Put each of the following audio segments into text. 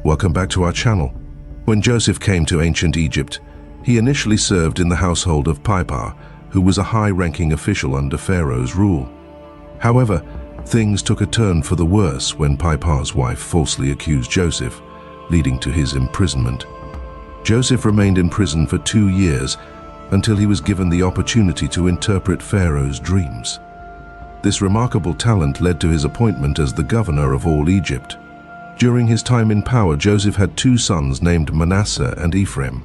Welcome back to our channel. When Joseph came to ancient Egypt, he initially served in the household of Potiphar, who was a high-ranking official under Pharaoh's rule. However, things took a turn for the worse when Potiphar's wife falsely accused Joseph, leading to his imprisonment. Joseph remained in prison for 2 years until he was given the opportunity to interpret Pharaoh's dreams. This remarkable talent led to his appointment as the governor of all Egypt. During his time in power, Joseph had 2 sons named Manasseh and Ephraim.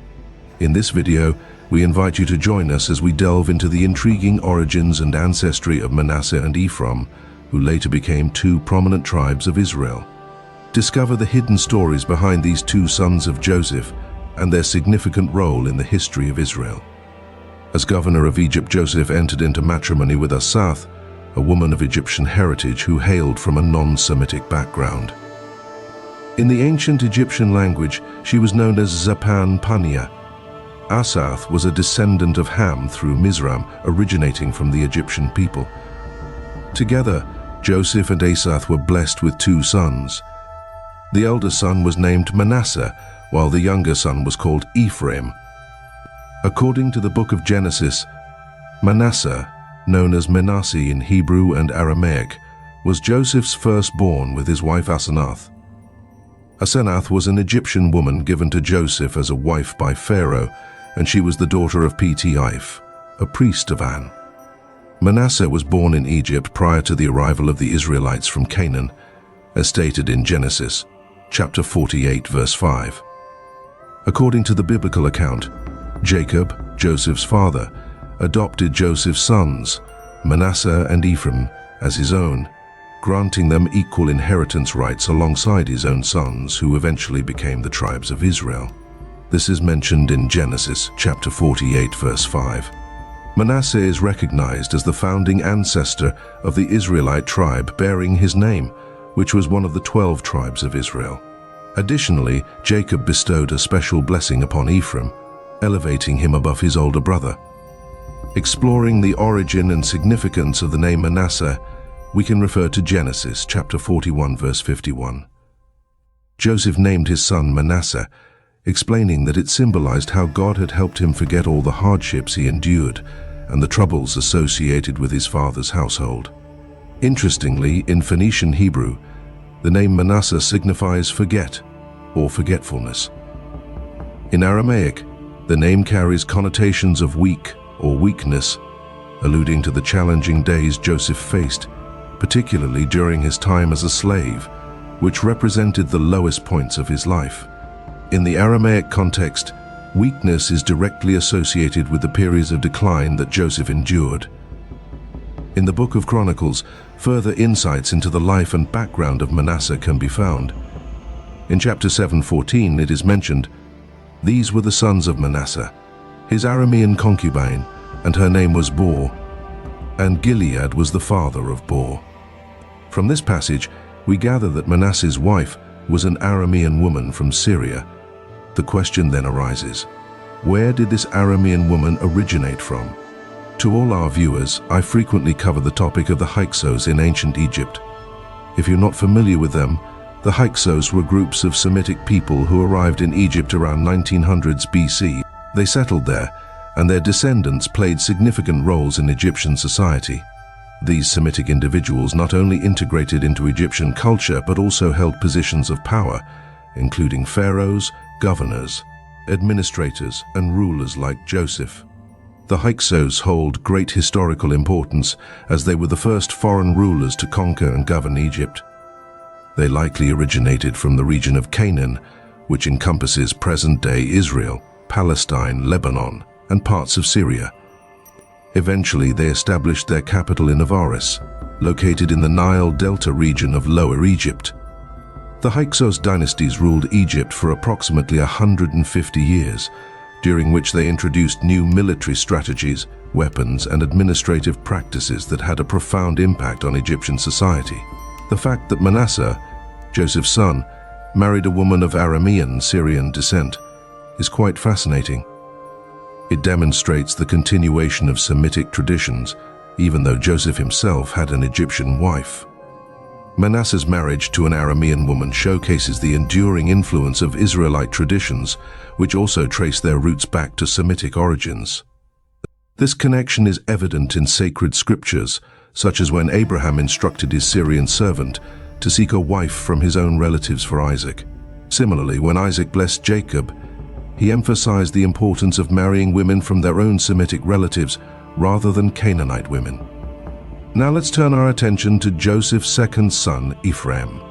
In this video, we invite you to join us as we delve into the intriguing origins and ancestry of Manasseh and Ephraim, who later became 2 prominent tribes of Israel. Discover the hidden stories behind these 2 sons of Joseph and their significant role in the history of Israel. As governor of Egypt, Joseph entered into matrimony with Asath, a woman of Egyptian heritage who hailed from a non-Semitic background. In the ancient Egyptian language, she was known as Zapan Paneah. Asath was a descendant of Ham through Mizraim, originating from the Egyptian people. Together, Joseph and Asath were blessed with 2 sons. The elder son was named Manasseh, while the younger son was called Ephraim. According to the book of Genesis, Manasseh, known as Manasseh in Hebrew and Aramaic, was Joseph's firstborn with his wife Asenath. Asenath was an Egyptian woman given to Joseph as a wife by Pharaoh, and she was the daughter of Ptiph, a priest of An. Manasseh was born in Egypt prior to the arrival of the Israelites from Canaan, as stated in Genesis, chapter 48, verse 5. According to the biblical account, Jacob, Joseph's father, adopted Joseph's sons, Manasseh and Ephraim, as his own, granting them equal inheritance rights alongside his own sons, who eventually became the tribes of Israel. This is mentioned in Genesis chapter 48, verse 5. Manasseh is recognized as the founding ancestor of the Israelite tribe bearing his name, which was one of the 12 tribes of Israel. Additionally, Jacob bestowed a special blessing upon Ephraim, elevating him above his older brother. Exploring the origin and significance of the name Manasseh, we can refer to Genesis chapter 41, verse 51. Joseph named his son Manasseh, explaining that it symbolized how God had helped him forget all the hardships he endured and the troubles associated with his father's household. Interestingly, in Phoenician Hebrew, the name Manasseh signifies forget or forgetfulness. In Aramaic, the name carries connotations of weak or weakness, alluding to the challenging days Joseph faced, particularly during his time as a slave, which represented the lowest points of his life. In the Aramaic context, weakness is directly associated with the periods of decline that Joseph endured. In the Book of Chronicles, further insights into the life and background of Manasseh can be found. In chapter 7:14 it is mentioned, "These were the sons of Manasseh, his Aramean concubine, and her name was Bor, and Gilead was the father of Bor." From this passage, we gather that Manasseh's wife was an Aramean woman from Syria. The question then arises, where did this Aramean woman originate from? To all our viewers, I frequently cover the topic of the Hyksos in ancient Egypt. If you're not familiar with them, the Hyksos were groups of Semitic people who arrived in Egypt around 1900s BC. They settled there, and their descendants played significant roles in Egyptian society. These Semitic individuals not only integrated into Egyptian culture but also held positions of power, including pharaohs, governors, administrators, and rulers like Joseph. The Hyksos hold great historical importance as they were the first foreign rulers to conquer and govern Egypt. They likely originated from the region of Canaan, which encompasses present-day Israel, Palestine, Lebanon, and parts of Syria. Eventually, they established their capital in Avaris, located in the Nile Delta region of Lower Egypt. The Hyksos dynasties ruled Egypt for approximately 150 years, during which they introduced new military strategies, weapons, and administrative practices that had a profound impact on Egyptian society. The fact that Manasseh, Joseph's son, married a woman of Aramean Syrian descent is quite fascinating. It demonstrates the continuation of Semitic traditions, even though Joseph himself had an Egyptian wife. Manasseh's marriage to an Aramean woman showcases the enduring influence of Israelite traditions, which also trace their roots back to Semitic origins. This connection is evident in sacred scriptures, such as when Abraham instructed his Syrian servant to seek a wife from his own relatives for Isaac. Similarly, when Isaac blessed Jacob, he emphasized the importance of marrying women from their own Semitic relatives rather than Canaanite women. Now let's turn our attention to Joseph's second son, Ephraim.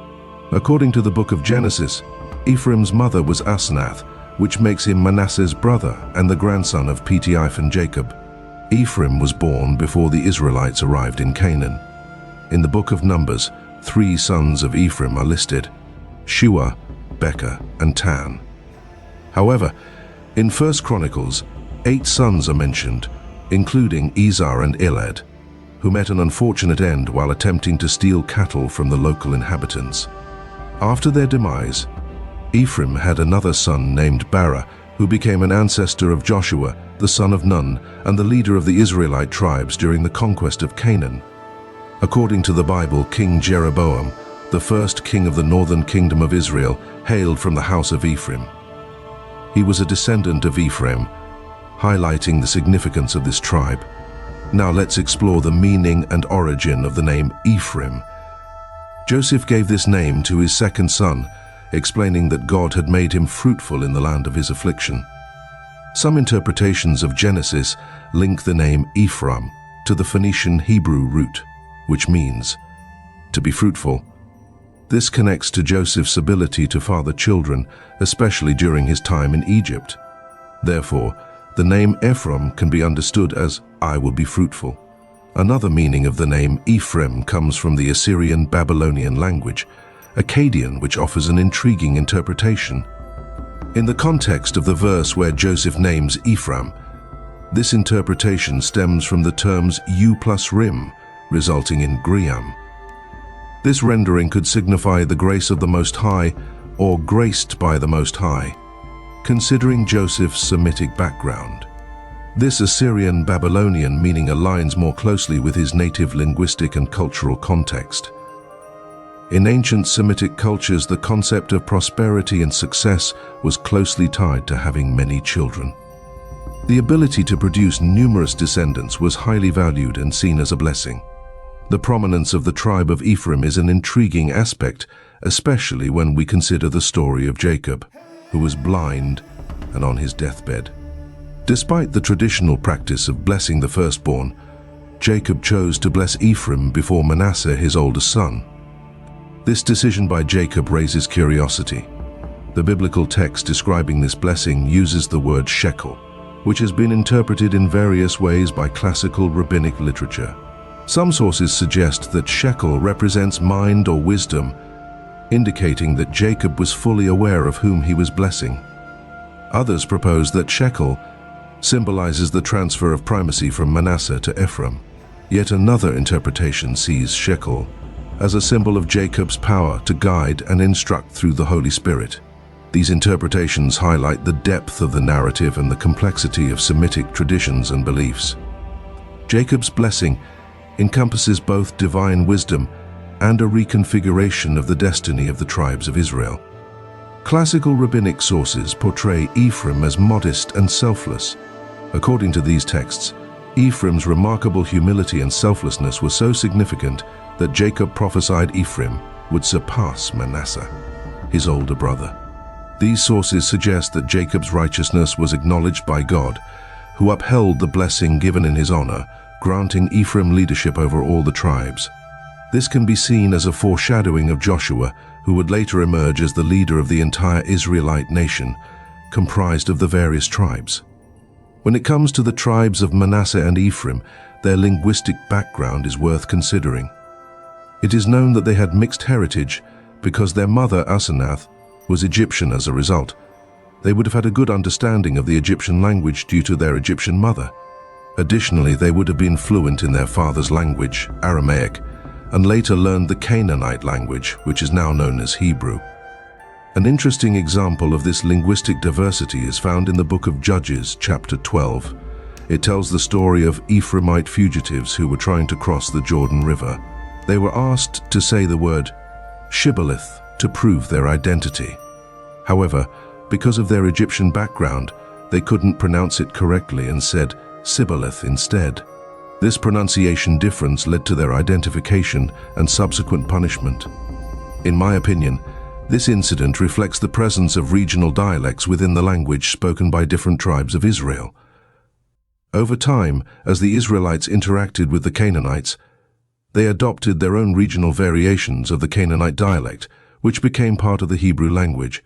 According to the book of Genesis, Ephraim's mother was Asenath, which makes him Manasseh's brother and the grandson of Petiophar and Jacob. Ephraim was born before the Israelites arrived in Canaan. In the book of Numbers, 3 sons of Ephraim are listed: Shua, Becca, and Tan. However, in 1 Chronicles, 8 sons are mentioned, including Ezer and Elad, who met an unfortunate end while attempting to steal cattle from the local inhabitants. After their demise, Ephraim had another son named Bara, who became an ancestor of Joshua, the son of Nun, and the leader of the Israelite tribes during the conquest of Canaan. According to the Bible, King Jeroboam, the first king of the northern kingdom of Israel, hailed from the house of Ephraim. He was a descendant of Ephraim, highlighting the significance of this tribe. Now let's explore the meaning and origin of the name Ephraim. Joseph gave this name to his second son, explaining that God had made him fruitful in the land of his affliction. Some interpretations of Genesis link the name Ephraim to the Phoenician Hebrew root, which means to be fruitful. This connects to Joseph's ability to father children, especially during his time in Egypt. Therefore, the name Ephraim can be understood as I will be fruitful. Another meaning of the name Ephraim comes from the Assyrian-Babylonian language, Akkadian, which offers an intriguing interpretation. In the context of the verse where Joseph names Ephraim, this interpretation stems from the terms U plus Rim, resulting in Griam. This rendering could signify the grace of the Most High or graced by the Most High, considering Joseph's Semitic background. This Assyrian-Babylonian meaning aligns more closely with his native linguistic and cultural context. In ancient Semitic cultures, the concept of prosperity and success was closely tied to having many children. The ability to produce numerous descendants was highly valued and seen as a blessing. The prominence of the tribe of Ephraim is an intriguing aspect, especially when we consider the story of Jacob, who was blind and on his deathbed. Despite the traditional practice of blessing the firstborn, Jacob chose to bless Ephraim before Manasseh, his oldest son. This decision by Jacob raises curiosity. The biblical text describing this blessing uses the word shekel, which has been interpreted in various ways by classical rabbinic literature. Some sources suggest that shekel represents mind or wisdom, indicating that Jacob was fully aware of whom he was blessing. Others propose that shekel symbolizes the transfer of primacy from Manasseh to Ephraim. Yet another interpretation sees shekel as a symbol of Jacob's power to guide and instruct through the Holy Spirit. These interpretations highlight the depth of the narrative and the complexity of Semitic traditions and beliefs. Jacob's blessing encompasses both divine wisdom and a reconfiguration of the destiny of the tribes of Israel. Classical rabbinic sources portray Ephraim as modest and selfless. According to these texts, Ephraim's remarkable humility and selflessness were so significant that Jacob prophesied Ephraim would surpass Manasseh, his older brother. These sources suggest that Jacob's righteousness was acknowledged by God, who upheld the blessing given in his honor, granting Ephraim leadership over all the tribes. This can be seen as a foreshadowing of Joshua, who would later emerge as the leader of the entire Israelite nation, comprised of the various tribes. When it comes to the tribes of Manasseh and Ephraim, their linguistic background is worth considering. It is known that they had mixed heritage because their mother, Asenath, was Egyptian as a result. They would have had a good understanding of the Egyptian language due to their Egyptian mother. Additionally, they would have been fluent in their father's language, Aramaic, and later learned the Canaanite language, which is now known as Hebrew. An interesting example of this linguistic diversity is found in the book of Judges, chapter 12. It tells the story of Ephraimite fugitives who were trying to cross the Jordan River. They were asked to say the word shibboleth to prove their identity. However, because of their Egyptian background, they couldn't pronounce it correctly and said sibboleth instead. This pronunciation difference led to their identification and subsequent punishment. In my opinion, this incident reflects the presence of regional dialects within the language spoken by different tribes of Israel. Over time, as the Israelites interacted with the Canaanites, they adopted their own regional variations of the Canaanite dialect, which became part of the Hebrew language.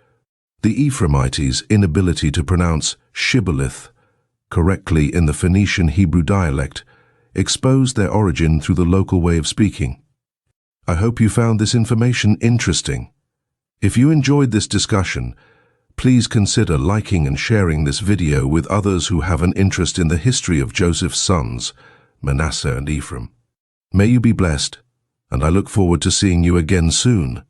The Ephraimites' inability to pronounce shibboleth correctly in the Phoenician Hebrew dialect exposed their origin through the local way of speaking. I hope you found this information interesting. If you enjoyed this discussion, please consider liking and sharing this video with others who have an interest in the history of Joseph's sons, Manasseh and Ephraim. May you be blessed, and I look forward to seeing you again soon.